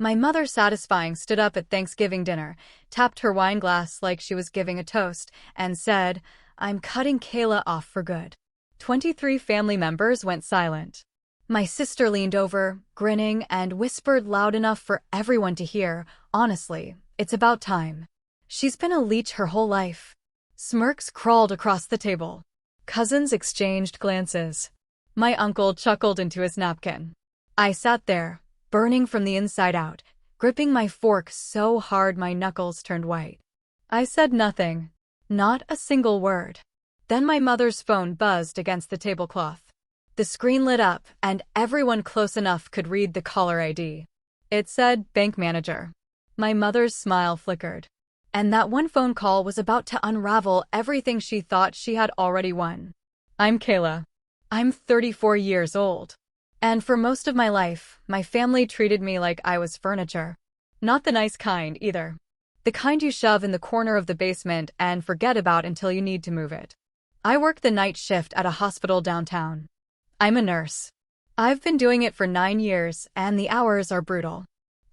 My mother, satisfying, stood up at Thanksgiving dinner, tapped her wine glass like she was giving a toast, and said, "I'm cutting Kayla off for good." 23 family members went silent. My sister leaned over, grinning, and whispered loud enough for everyone to hear, "Honestly, it's about time. She's been a leech her whole life." Smirks crawled across the table. Cousins exchanged glances. My uncle chuckled into his napkin. I sat there, burning from the inside out, gripping my fork so hard my knuckles turned white. I said nothing. Not a single word. Then my mother's phone buzzed against the tablecloth. The screen lit up, and everyone close enough could read the caller ID. It said, "Bank manager." My mother's smile flickered. And that one phone call was about to unravel everything she thought she had already won. I'm Kayla. I'm 34 years old. And for most of my life, my family treated me like I was furniture. Not the nice kind, either. The kind you shove in the corner of the basement and forget about until you need to move it. I work the night shift at a hospital downtown. I'm a nurse. I've been doing it for 9 years, and the hours are brutal.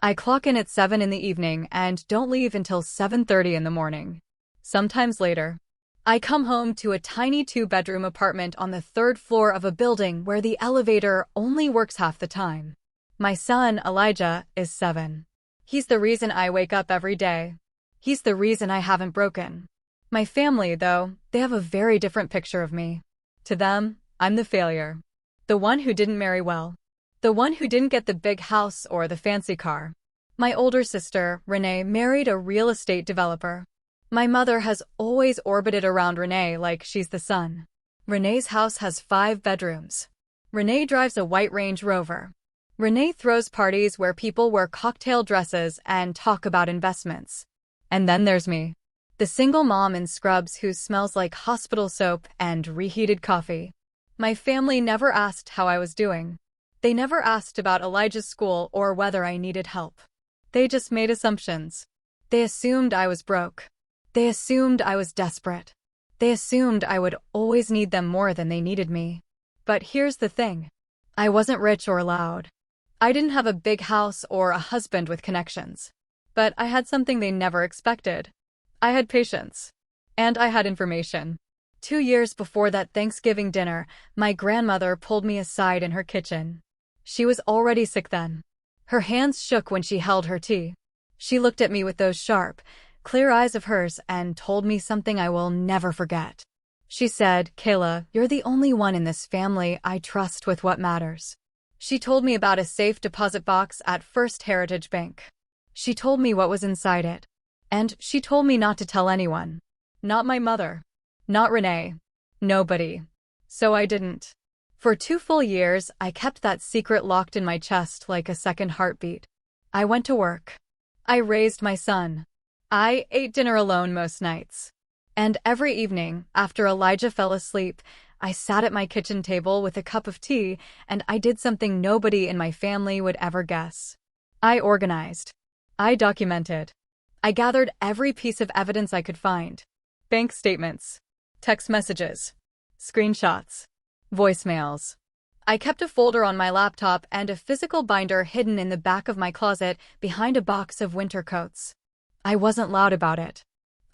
I clock in at 7 in the evening and don't leave until 7:30 in the morning. Sometimes later. I come home to a tiny 2-bedroom apartment on the 3rd floor of a building where the elevator only works half the time. My son, Elijah, is 7. He's the reason I wake up every day. He's the reason I haven't broken. My family, though, they have a very different picture of me. To them, I'm the failure. The one who didn't marry well. The one who didn't get the big house or the fancy car. My older sister, Renee, married a real estate developer. My mother has always orbited around Renee like she's the sun. Renee's house has 5 bedrooms. Renee drives a white Range Rover. Renee throws parties where people wear cocktail dresses and talk about investments. And then there's me. The single mom in scrubs who smells like hospital soap and reheated coffee. My family never asked how I was doing. They never asked about Elijah's school or whether I needed help. They just made assumptions. They assumed I was broke. They assumed I was desperate. They assumed I would always need them more than they needed me. But here's the thing. I wasn't rich or loud. I didn't have a big house or a husband with connections. But I had something they never expected. I had patience. And I had information. 2 years before that Thanksgiving dinner, my grandmother pulled me aside in her kitchen. She was already sick then. Her hands shook when she held her tea. She looked at me with those sharp, clear eyes of hers and told me something I will never forget. She said, "Kayla, you're the only one in this family I trust with what matters." She told me about a safe deposit box at First Heritage Bank. She told me what was inside it. And she told me not to tell anyone. Not my mother. Not Renee. Nobody. So I didn't. For 2 full years, I kept that secret locked in my chest like a second heartbeat. I went to work. I raised my son. I ate dinner alone most nights. And every evening, after Elijah fell asleep, I sat at my kitchen table with a cup of tea, and I did something nobody in my family would ever guess. I organized. I documented. I gathered every piece of evidence I could find. Bank statements. Text messages. Screenshots. Voicemails. I kept a folder on my laptop and a physical binder hidden in the back of my closet behind a box of winter coats. I wasn't loud about it.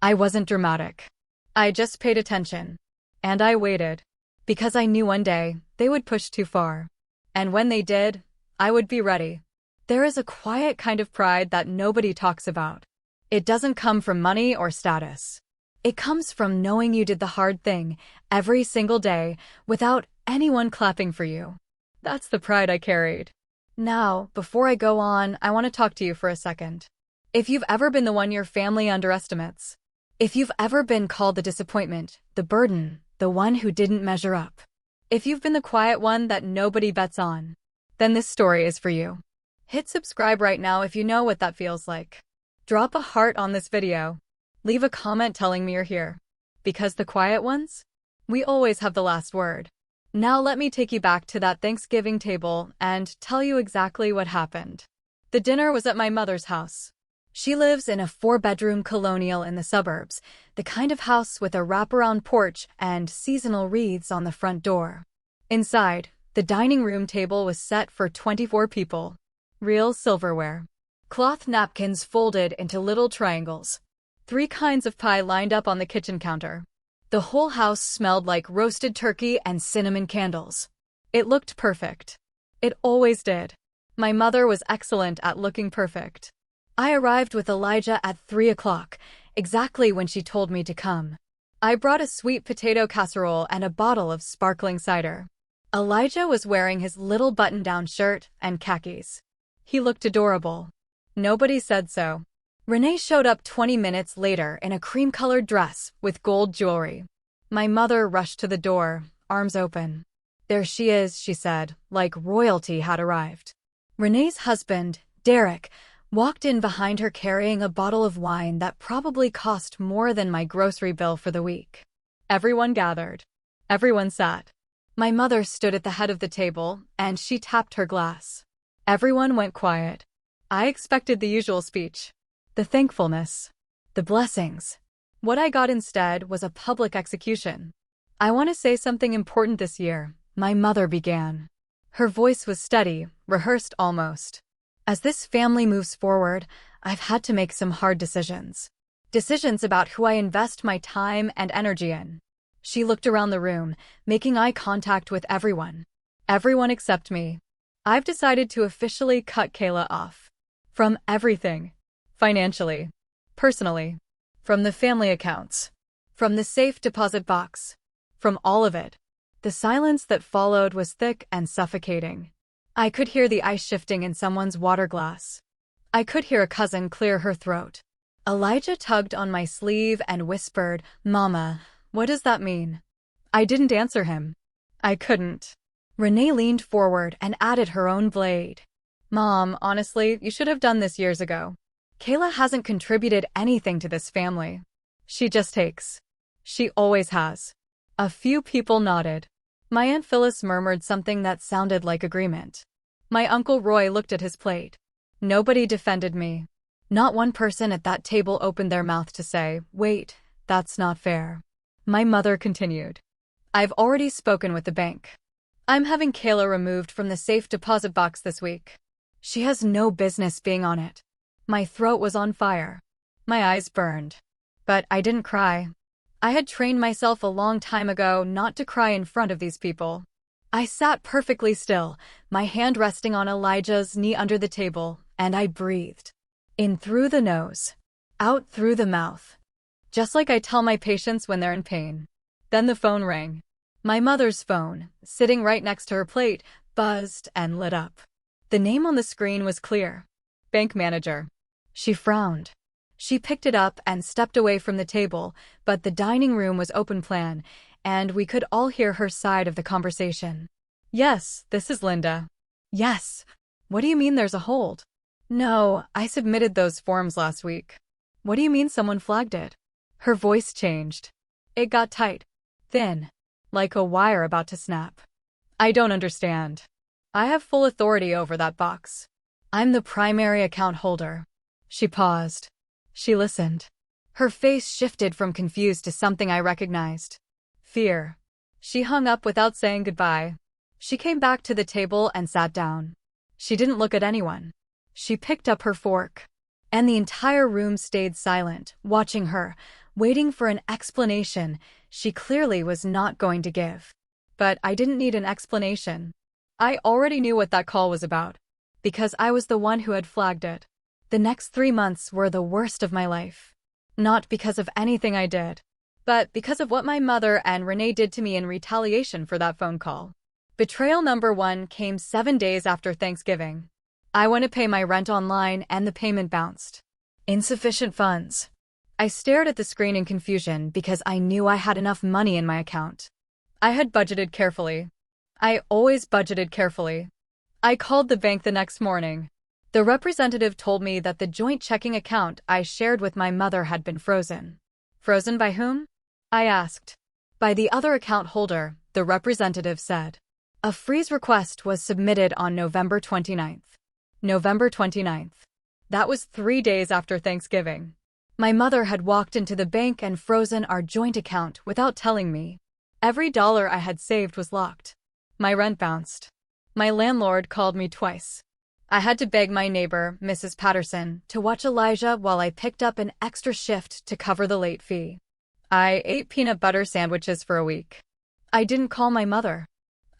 I wasn't dramatic. I just paid attention. And I waited. Because I knew one day they would push too far. And when they did, I would be ready. There is a quiet kind of pride that nobody talks about. It doesn't come from money or status. It comes from knowing you did the hard thing every single day without anyone clapping for you. That's the pride I carried. Now, before I go on, I want to talk to you for a second. If you've ever been the one your family underestimates, if you've ever been called the disappointment, the burden, the one who didn't measure up, if you've been the quiet one that nobody bets on, then this story is for you. Hit subscribe right now if you know what that feels like. Drop a heart on this video. Leave a comment telling me you're here. Because the quiet ones? We always have the last word. Now let me take you back to that Thanksgiving table and tell you exactly what happened. The dinner was at my mother's house. She lives in a 4-bedroom colonial in the suburbs, the kind of house with a wraparound porch and seasonal wreaths on the front door. Inside, the dining room table was set for 24 people. Real silverware. Cloth napkins folded into little triangles. 3 kinds of pie lined up on the kitchen counter. The whole house smelled like roasted turkey and cinnamon candles. It looked perfect. It always did. My mother was excellent at looking perfect. I arrived with Elijah at 3 o'clock, exactly when she told me to come. I brought a sweet potato casserole and a bottle of sparkling cider. Elijah was wearing his little button-down shirt and khakis. He looked adorable. Nobody said so. Renee showed up 20 minutes later in a cream-colored dress with gold jewelry. My mother rushed to the door, arms open. "There she is," she said, like royalty had arrived. Renee's husband, Derek, walked in behind her carrying a bottle of wine that probably cost more than my grocery bill for the week. Everyone gathered. Everyone sat. My mother stood at the head of the table, and she tapped her glass. Everyone went quiet. I expected the usual speech. The thankfulness. The blessings. What I got instead was a public execution. "I want to say something important this year," my mother began. Her voice was steady, rehearsed almost. "As this family moves forward, I've had to make some hard decisions. Decisions about who I invest my time and energy in." She looked around the room, making eye contact with everyone. Everyone except me. "I've decided to officially cut Kayla off. From everything. Financially. Personally. From the family accounts. From the safe deposit box. From all of it." The silence that followed was thick and suffocating. I could hear the ice shifting in someone's water glass. I could hear a cousin clear her throat. Elijah tugged on my sleeve and whispered, "Mama, what does that mean?" I didn't answer him. I couldn't. Renee leaned forward and added her own blade. "Mom, honestly, you should have done this years ago. Kayla hasn't contributed anything to this family. She just takes. She always has." A few people nodded. My Aunt Phyllis murmured something that sounded like agreement. My Uncle Roy looked at his plate. Nobody defended me. Not one person at that table opened their mouth to say, "Wait, that's not fair." My mother continued. "I've already spoken with the bank. I'm having Kayla removed from the safe deposit box this week. She has no business being on it." My throat was on fire. My eyes burned. But I didn't cry. I had trained myself a long time ago not to cry in front of these people. I sat perfectly still, my hand resting on Elijah's knee under the table, and I breathed. In through the nose. Out through the mouth. Just like I tell my patients when they're in pain. Then the phone rang. My mother's phone, sitting right next to her plate, buzzed and lit up. The name on the screen was clear. Bank manager. She frowned. She picked it up and stepped away from the table, but the dining room was open plan, and we could all hear her side of the conversation. "Yes, this is Linda." "Yes. What do you mean there's a hold?" "No, I submitted those forms last week." "What do you mean someone flagged it?" Her voice changed. It got tight. Thin. Like a wire about to snap. "I don't understand. I have full authority over that box. I'm the primary account holder." She paused. She listened. Her face shifted from confused to something I recognized. Fear. She hung up without saying goodbye. She came back to the table and sat down. She didn't look at anyone. She picked up her fork. And the entire room stayed silent, watching her, waiting for an explanation she clearly was not going to give. But I didn't need an explanation. I already knew what that call was about. Because I was the one who had flagged it. The next 3 months were the worst of my life. Not because of anything I did, but because of what my mother and Renee did to me in retaliation for that phone call. Betrayal number 1 came 7 days after Thanksgiving. I went to pay my rent online and the payment bounced. Insufficient funds. I stared at the screen in confusion because I knew I had enough money in my account. I had budgeted carefully. I always budgeted carefully. I called the bank the next morning. The representative told me that the joint checking account I shared with my mother had been frozen. Frozen by whom? I asked. By the other account holder, the representative said. A freeze request was submitted on November 29th. November 29th. That was 3 days after Thanksgiving. My mother had walked into the bank and frozen our joint account without telling me. Every dollar I had saved was locked. My rent bounced. My landlord called me twice. I had to beg my neighbor, Mrs. Patterson, to watch Elijah while I picked up an extra shift to cover the late fee. I ate peanut butter sandwiches for a week. I didn't call my mother.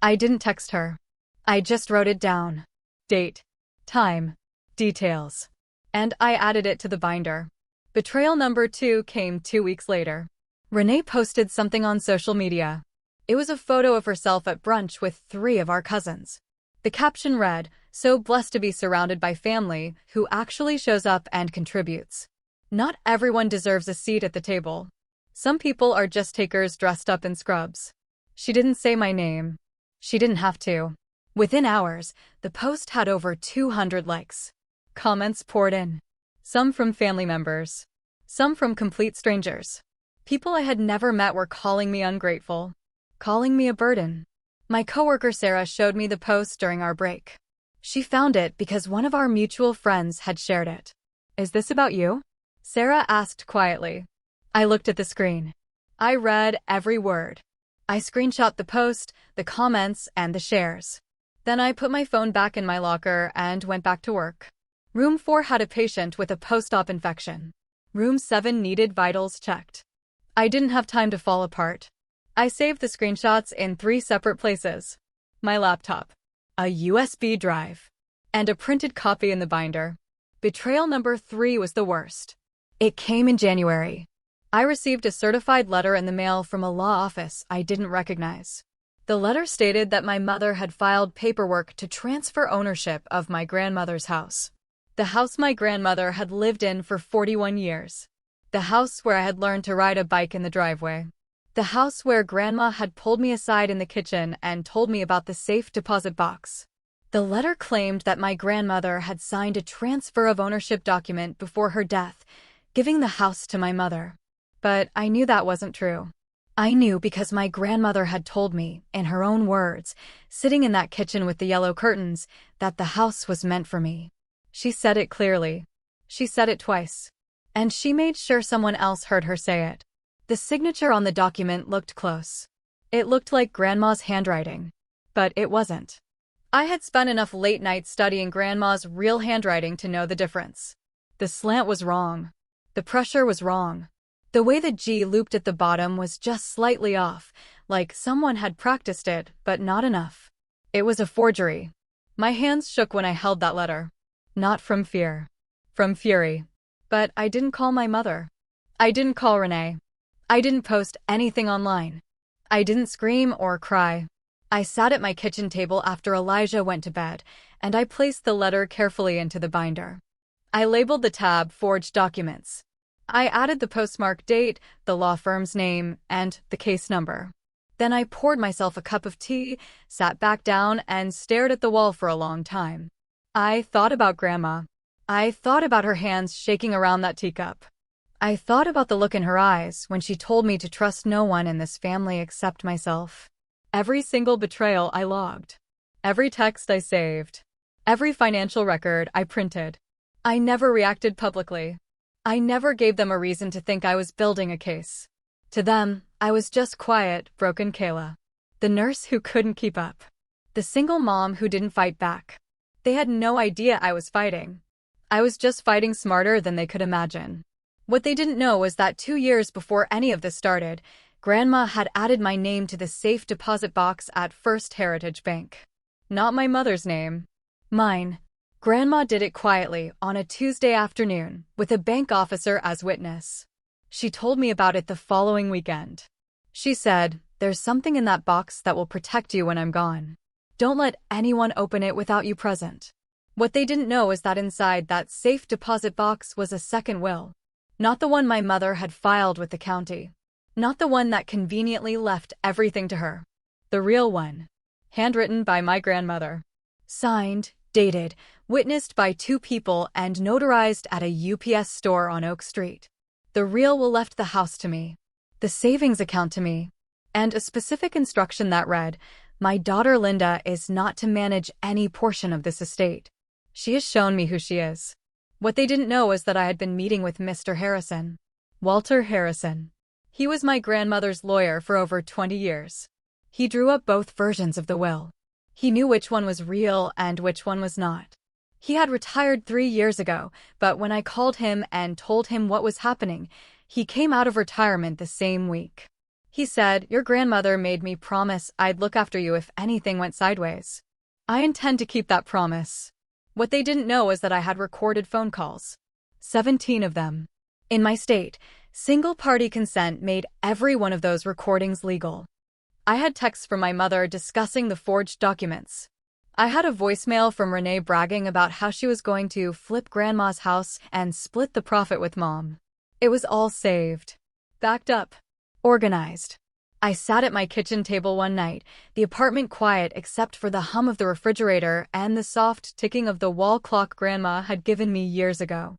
I didn't text her. I just wrote it down. Date, time, details. And I added it to the binder. Betrayal number 2 came 2 weeks later. Renee posted something on social media. It was a photo of herself at brunch with 3 of our cousins. The caption read, "So blessed to be surrounded by family who actually shows up and contributes. Not everyone deserves a seat at the table. Some people are just takers dressed up in scrubs." She didn't say my name. She didn't have to. Within hours, the post had over 200 likes. Comments poured in. Some from family members. Some from complete strangers. People I had never met were calling me ungrateful. Calling me a burden. My coworker Sarah showed me the post during our break. She found it because one of our mutual friends had shared it. "Is this about you?" Sarah asked quietly. I looked at the screen. I read every word. I screenshot the post, the comments, and the shares. Then I put my phone back in my locker and went back to work. Room 4 had a patient with a post-op infection. Room 7 needed vitals checked. I didn't have time to fall apart. I saved the screenshots in 3 separate places. My laptop, a USB drive, and a printed copy in the binder. Betrayal number 3 was the worst. It came in January. I received a certified letter in the mail from a law office I didn't recognize. The letter stated that my mother had filed paperwork to transfer ownership of my grandmother's house. The house my grandmother had lived in for 41 years. The house where I had learned to ride a bike in the driveway. The house where Grandma had pulled me aside in the kitchen and told me about the safe deposit box. The letter claimed that my grandmother had signed a transfer of ownership document before her death, giving the house to my mother. But I knew that wasn't true. I knew because my grandmother had told me, in her own words, sitting in that kitchen with the yellow curtains, that the house was meant for me. She said it clearly. She said it twice. And she made sure someone else heard her say it. The signature on the document looked close. It looked like Grandma's handwriting. But it wasn't. I had spent enough late nights studying Grandma's real handwriting to know the difference. The slant was wrong. The pressure was wrong. The way the G looped at the bottom was just slightly off, like someone had practiced it, but not enough. It was a forgery. My hands shook when I held that letter. Not from fear. From fury. But I didn't call my mother. I didn't call Renee. I didn't post anything online. I didn't scream or cry. I sat at my kitchen table after Elijah went to bed, and I placed the letter carefully into the binder. I labeled the tab Forged Documents. I added the postmark date, the law firm's name, and the case number. Then I poured myself a cup of tea, sat back down, and stared at the wall for a long time. I thought about Grandma. I thought about her hands shaking around that teacup. I thought about the look in her eyes when she told me to trust no one in this family except myself. Every single betrayal I logged. Every text I saved. Every financial record I printed. I never reacted publicly. I never gave them a reason to think I was building a case. To them, I was just quiet, broken Kayla. The nurse who couldn't keep up. The single mom who didn't fight back. They had no idea I was fighting. I was just fighting smarter than they could imagine. What they didn't know was that 2 years before any of this started, Grandma had added my name to the safe deposit box at First Heritage Bank. Not my mother's name. Mine. Grandma did it quietly on a Tuesday afternoon, with a bank officer as witness. She told me about it the following weekend. She said, "There's something in that box that will protect you when I'm gone. Don't let anyone open it without you present." What they didn't know is that inside that safe deposit box was a second will. Not the one my mother had filed with the county. Not the one that conveniently left everything to her. The real one. Handwritten by my grandmother. Signed, dated, witnessed by 2 people, and notarized at a UPS store on Oak Street. The real will left the house to me. The savings account to me. And a specific instruction that read, "My daughter Linda is not to manage any portion of this estate. She has shown me who she is." What they didn't know was that I had been meeting with Mr. Harrison. Walter Harrison. He was my grandmother's lawyer for over 20 years. He drew up both versions of the will. He knew which one was real and which one was not. He had retired 3 years ago, but when I called him and told him what was happening, he came out of retirement the same week. He said, "Your grandmother made me promise I'd look after you if anything went sideways." I intend to keep that promise. What they didn't know was that I had recorded phone calls. 17 of them. In my state, single-party consent made every one of those recordings legal. I had texts from my mother discussing the forged documents. I had a voicemail from Renee bragging about how she was going to flip Grandma's house and split the profit with Mom. It was all saved. Backed up. Organized. I sat at my kitchen table one night, the apartment quiet except for the hum of the refrigerator and the soft ticking of the wall clock Grandma had given me years ago.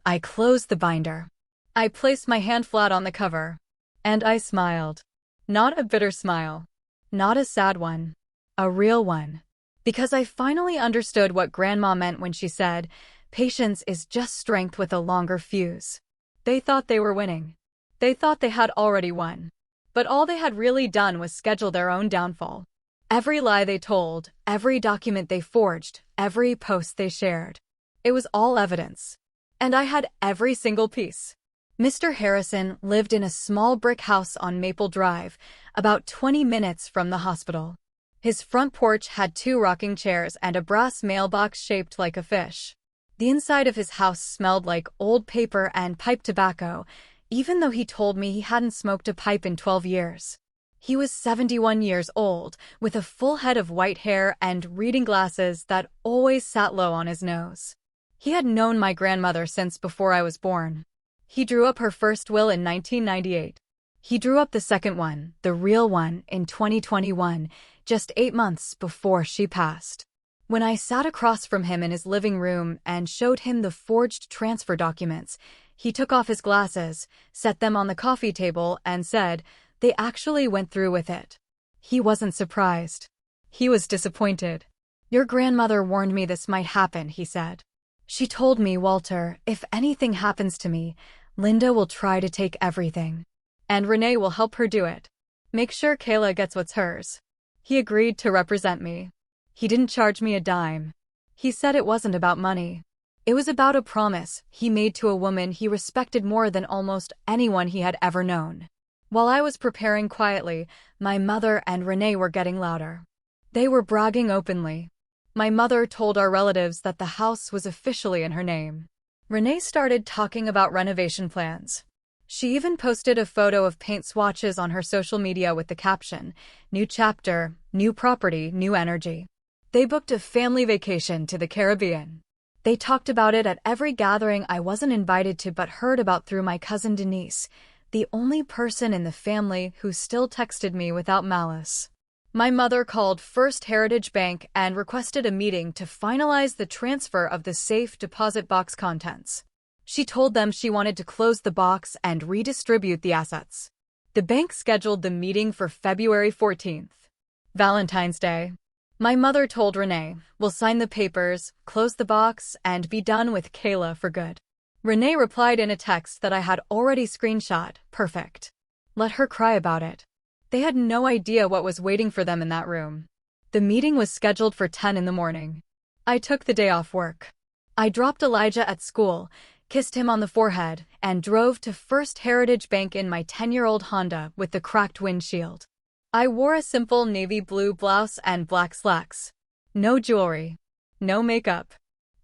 I closed the binder. I placed my hand flat on the cover. And I smiled. Not a bitter smile. Not a sad one. A real one. Because I finally understood what Grandma meant when she said, "Patience is just strength with a longer fuse." They thought they were winning. They thought they had already won. But all they had really done was schedule their own downfall. Every lie they told, every document they forged, every post they shared. It was all evidence. And I had every single piece. Mr. Harrison lived in a small brick house on Maple Drive, about 20 minutes from the hospital. His front porch had 2 rocking chairs and a brass mailbox shaped like a fish. The inside of his house smelled like old paper and pipe tobacco, even though he told me he hadn't smoked a pipe in 12 years. He was 71 years old, with a full head of white hair and reading glasses that always sat low on his nose. He had known my grandmother since before I was born. He drew up her first will in 1998. He drew up the second one, the real one, in 2021, just 8 months before she passed. When I sat across from him in his living room and showed him the forged transfer documents, he took off his glasses, set them on the coffee table, and said, "They actually went through with it." He wasn't surprised. He was disappointed. "Your grandmother warned me this might happen," he said. "She told me, Walter, if anything happens to me, Linda will try to take everything. And Renee will help her do it. Make sure Kayla gets what's hers." He agreed to represent me. He didn't charge me a dime. He said it wasn't about money. It was about a promise he made to a woman he respected more than almost anyone he had ever known. While I was preparing quietly, my mother and Renee were getting louder. They were bragging openly. My mother told our relatives that the house was officially in her name. Renee started talking about renovation plans. She even posted a photo of paint swatches on her social media with the caption, "New chapter, new property, new energy." They booked a family vacation to the Caribbean. They talked about it at every gathering I wasn't invited to but heard about through my cousin Denise, the only person in the family who still texted me without malice. My mother called First Heritage Bank and requested a meeting to finalize the transfer of the safe deposit box contents. She told them she wanted to close the box and redistribute the assets. The bank scheduled the meeting for February 14th. Valentine's Day. My mother told Renee, "We'll sign the papers, close the box, and be done with Kayla for good." Renee replied in a text that I had already screenshot, "Perfect. Let her cry about it." They had no idea what was waiting for them in that room. The meeting was scheduled for 10 in the morning. I took the day off work. I dropped Elijah at school, kissed him on the forehead, and drove to First Heritage Bank in my 10-year-old Honda with the cracked windshield. I wore a simple navy blue blouse and black slacks. No jewelry. No makeup.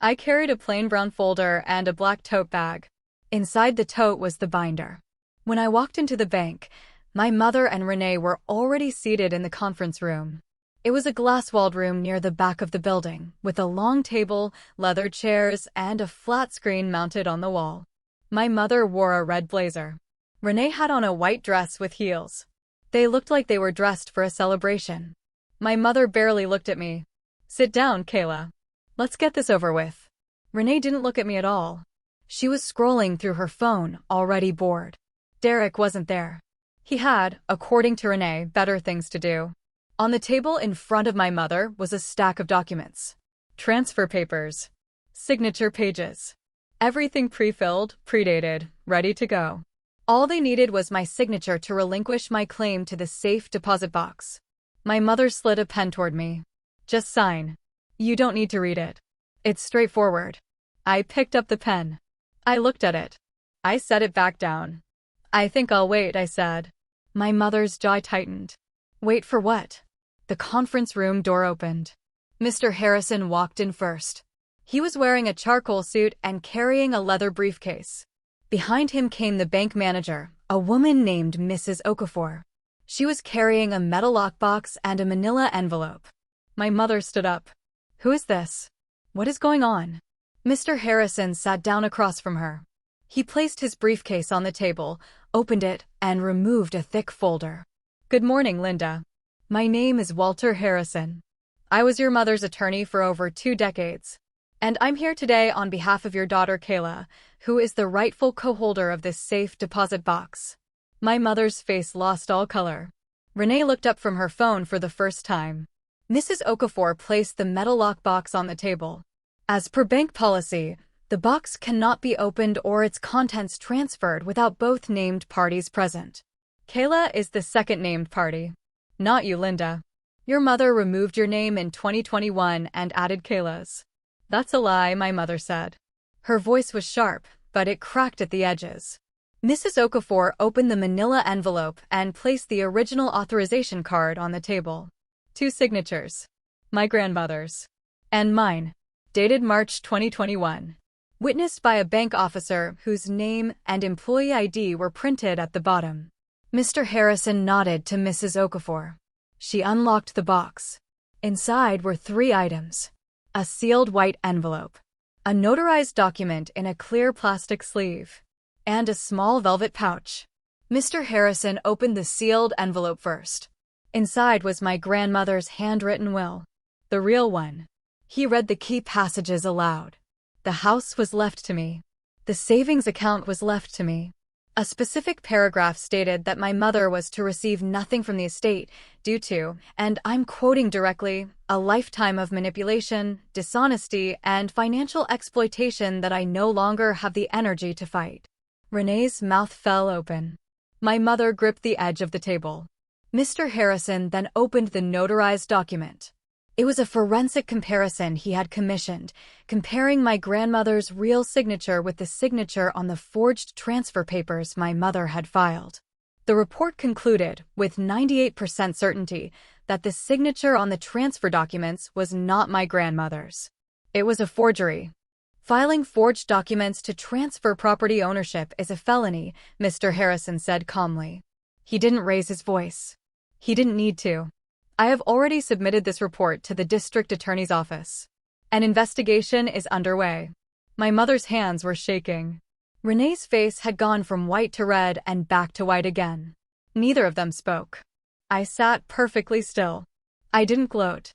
I carried a plain brown folder and a black tote bag. Inside the tote was the binder. When I walked into the bank, my mother and Renee were already seated in the conference room. It was a glass-walled room near the back of the building, with a long table, leather chairs, and a flat screen mounted on the wall. My mother wore a red blazer. Renee had on a white dress with heels. They looked like they were dressed for a celebration. My mother barely looked at me. "Sit down, Kayla. Let's get this over with." Renee didn't look at me at all. She was scrolling through her phone, already bored. Derek wasn't there. He had, according to Renee, better things to do. On the table in front of my mother was a stack of documents. Transfer papers. Signature pages. Everything pre-filled, predated, ready to go. All they needed was my signature to relinquish my claim to the safe deposit box. My mother slid a pen toward me. "Just sign. You don't need to read it." It's straightforward. I picked up the pen. I looked at it. I set it back down. I think I'll wait, I said. My mother's jaw tightened. Wait for what? The conference room door opened. Mr. Harrison walked in first. He was wearing a charcoal suit and carrying a leather briefcase. Behind him came the bank manager, a woman named Mrs. Okafor. She was carrying a metal lockbox and a manila envelope. My mother stood up. Who is this? What is going on? Mr. Harrison sat down across from her. He placed his briefcase on the table, opened it, and removed a thick folder. Good morning, Linda. My name is Walter Harrison. I was your mother's attorney for over 2 decades. And I'm here today on behalf of your daughter Kayla, who is the rightful co-holder of this safe deposit box. My mother's face lost all color. Renee looked up from her phone for the first time. Mrs. Okafor placed the metal lockbox on the table. As per bank policy, the box cannot be opened or its contents transferred without both named parties present. Kayla is the second named party. Not you, Linda. Your mother removed your name in 2021 and added Kayla's. That's a lie, my mother said. Her voice was sharp, but it cracked at the edges. Mrs. Okafor opened the manila envelope and placed the original authorization card on the table. 2 signatures. My grandmother's. And mine. Dated March 2021. Witnessed by a bank officer whose name and employee ID were printed at the bottom. Mr. Harrison nodded to Mrs. Okafor. She unlocked the box. Inside were 3 items. A sealed white envelope, a notarized document in a clear plastic sleeve, and a small velvet pouch. Mr. Harrison opened the sealed envelope first. Inside was my grandmother's handwritten will. The real one. He read the key passages aloud. The house was left to me. The savings account was left to me. A specific paragraph stated that my mother was to receive nothing from the estate due to, and I'm quoting directly, a lifetime of manipulation, dishonesty, and financial exploitation that I no longer have the energy to fight. Renee's mouth fell open. My mother gripped the edge of the table. Mr. Harrison then opened the notarized document. It was a forensic comparison he had commissioned, comparing my grandmother's real signature with the signature on the forged transfer papers my mother had filed. The report concluded, with 98% certainty, that the signature on the transfer documents was not my grandmother's. It was a forgery. Filing forged documents to transfer property ownership is a felony, Mr. Harrison said calmly. He didn't raise his voice. He didn't need to. I have already submitted this report to the district attorney's office. An investigation is underway. My mother's hands were shaking. Renee's face had gone from white to red and back to white again. Neither of them spoke. I sat perfectly still. I didn't gloat.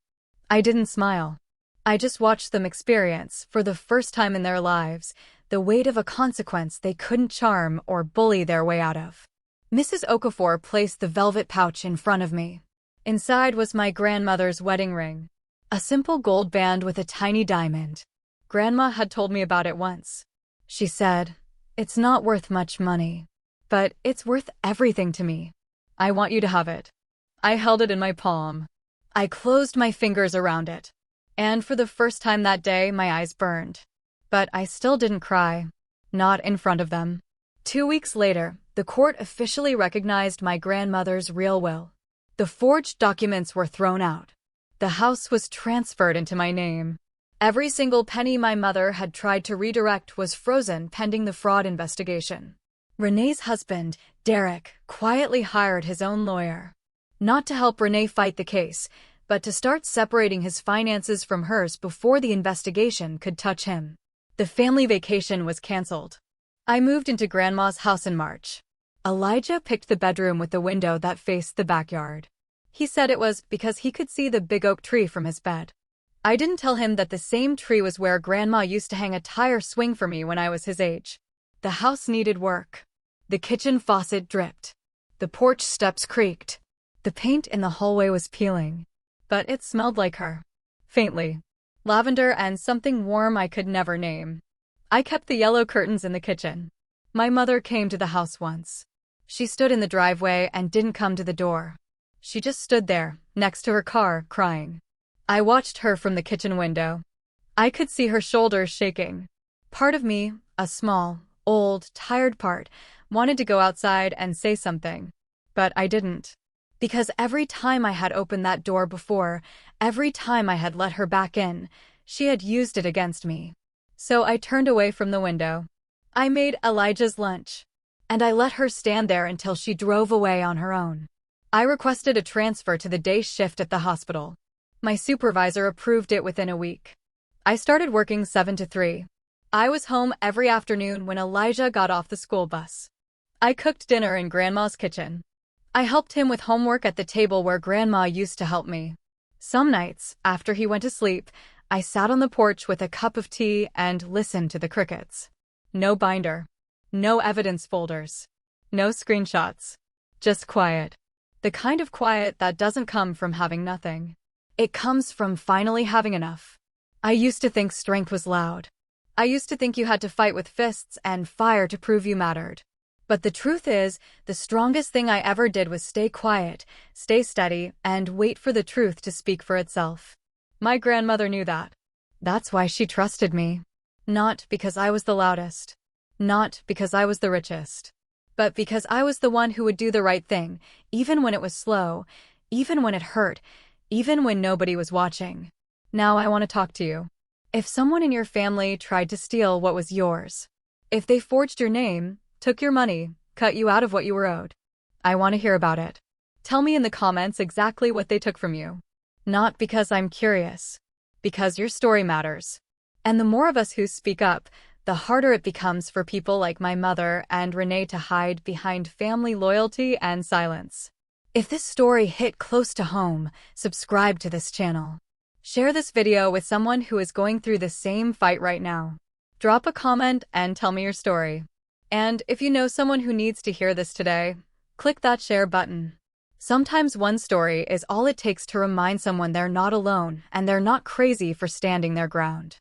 I didn't smile. I just watched them experience, for the first time in their lives, the weight of a consequence they couldn't charm or bully their way out of. Mrs. Okafor placed the velvet pouch in front of me. Inside was my grandmother's wedding ring. A simple gold band with a tiny diamond. Grandma had told me about it once. She said, "It's not worth much money, but it's worth everything to me. I want you to have it." I held it in my palm. I closed my fingers around it. And for the first time that day, my eyes burned. But I still didn't cry. Not in front of them. 2 weeks later, the court officially recognized my grandmother's real will. The forged documents were thrown out. The house was transferred into my name. Every single penny my mother had tried to redirect was frozen pending the fraud investigation. Renee's husband, Derek, quietly hired his own lawyer. Not to help Renee fight the case, but to start separating his finances from hers before the investigation could touch him. The family vacation was canceled. I moved into Grandma's house in March. Elijah picked the bedroom with the window that faced the backyard. He said it was because he could see the big oak tree from his bed. I didn't tell him that the same tree was where Grandma used to hang a tire swing for me when I was his age. The house needed work. The kitchen faucet dripped. The porch steps creaked. The paint in the hallway was peeling. But it smelled like her. Faintly. Lavender and something warm I could never name. I kept the yellow curtains in the kitchen. My mother came to the house once. She stood in the driveway and didn't come to the door. She just stood there, next to her car, crying. I watched her from the kitchen window. I could see her shoulders shaking. Part of me, a small, old, tired part, wanted to go outside and say something. But I didn't. Because every time I had opened that door before, every time I had let her back in, she had used it against me. So I turned away from the window. I made Elijah's lunch. And I let her stand there until she drove away on her own. I requested a transfer to the day shift at the hospital. My supervisor approved it within a week. I started working 7 to 3. I was home every afternoon when Elijah got off the school bus. I cooked dinner in Grandma's kitchen. I helped him with homework at the table where Grandma used to help me. Some nights, after he went to sleep, I sat on the porch with a cup of tea and listened to the crickets. No binder. No evidence folders. No screenshots. Just quiet. The kind of quiet that doesn't come from having nothing. It comes from finally having enough. I used to think strength was loud. I used to think you had to fight with fists and fire to prove you mattered. But the truth is, the strongest thing I ever did was stay quiet, stay steady, and wait for the truth to speak for itself. My grandmother knew that. That's why she trusted me. Not because I was the loudest. Not because I was the richest. But because I was the one who would do the right thing, even when it was slow, even when it hurt, even when nobody was watching. Now I want to talk to you. If someone in your family tried to steal what was yours, if they forged your name, took your money, cut you out of what you were owed, I want to hear about it. Tell me in the comments exactly what they took from you. Not because I'm curious. Because your story matters. And the more of us who speak up, the harder it becomes for people like my mother and Renee to hide behind family loyalty and silence. If this story hit close to home, subscribe to this channel. Share this video with someone who is going through the same fight right now. Drop a comment and tell me your story. And if you know someone who needs to hear this today, click that share button. Sometimes one story is all it takes to remind someone they're not alone and they're not crazy for standing their ground.